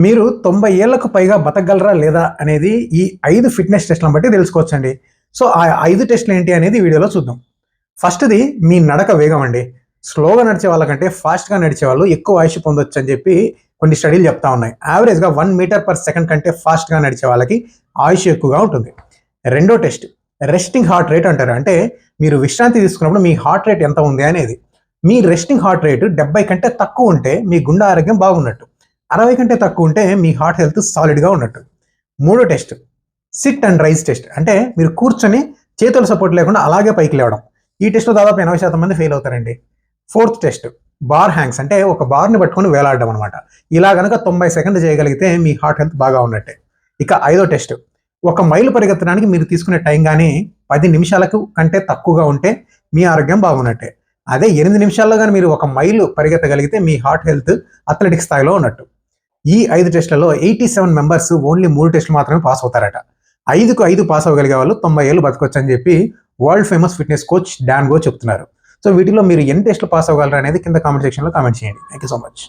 మీరు 90 ఏళ్లకు పైగా బతకగలరా లేదా అనేది ఈ 5 ఫిట్‌నెస్ టెస్ట్‌లను బట్టి తెలుసుకోవచ్చండి. సో, ఆ 5 టెస్ట్‌లు ఏంటి అనేది వీడియోలో చూద్దాం. ఫస్ట్‌ది మీ నడక వేగం అండి. స్లోగా నడిచే వాళ్ళకంటే ఫాస్ట్‌గా నడిచేవాళ్ళు ఎక్కువ ఆయుష్ పొందొచ్చని చెప్పి కొన్ని స్టడీలు చెప్తా ఉన్నాయి. యావరేజ్‌గా 1 మీటర్ పర్ సెకండ్ కంటే ఫాస్ట్‌గా నడిచే వాళ్ళకి ఆయుష్ ఎక్కువగా ఉంటుంది. రెండో టెస్ట్ రెస్టింగ్ హార్ట్ రేట్ అంటారు. అంటే మీరు విశ్రాంతి తీసుకున్నప్పుడు మీ హార్ట్ రేట్ ఎంత ఉంది అనేది. మీ రెస్టింగ్ హార్ట్ రేట్ 70 కంటే తక్కువ ఉంటే మీ గుండె ఆరోగ్యం బాగున్నట్టు. 60 కంటే తక్కువ ఉంటే మీ హార్ట్ హెల్త్ సాలిడ్‌గా ఉన్నట్టు. మూడో test sit and rise test. అంటే మీరు కూర్చొని చేతుల సపోర్ట్ లేకుండా అలాగే పైకి లేవడం. ఈ టెస్ట్‌లో దాదాపు 80% మంది ఫెయిల్ అవుతారండి. Fourth test bar hangs. అంటే ఒక బార్‌ని పట్టుకొని వేలాడడం అనమాట. ఇలా గనక 90 సెకండ్లు చేయగలిగితే మీ హార్ట్ హెల్త్ బాగా ఉన్నట్టే. ఇక ఐదో టెస్ట్ ఒక మైలు పరిగెత్తడానికి మీరు తీసుకునే టైం గాని 10 నిమిషాలకు కంటే తక్కువగా ఉంటే మీ ఆరోగ్యం బాగున్నట్టే. అదే 8 నిమిషాల్లో గాని మీరు ఒక మైలు పరిగెత్తగలిగితే మీ హార్ట్ హెల్త్ అథ్లెటిక్ స్థాయిలో ఉన్నట్టు. ఈ 5 టెస్ట్‌లలో 87 మెంబర్స్ ఓన్లీ 3 టెస్ట్‌లు మాత్రమే పాస్ అవుతారట. 5కు 5 పాస్ అవ్వగలిగే వాళ్ళు 90 ఏళ్ళు బతకొచ్చని చెప్పి world famous fitness coach Dan Go చెప్తున్నారు. సో వీటిలో మీరు ఎన్ని టెస్ట్‌లు పాస్ అవ్వగలరు అనేది కింద కామెంట్ సెక్షన్‌లో కామెంట్ చేయండి. Thank you so much.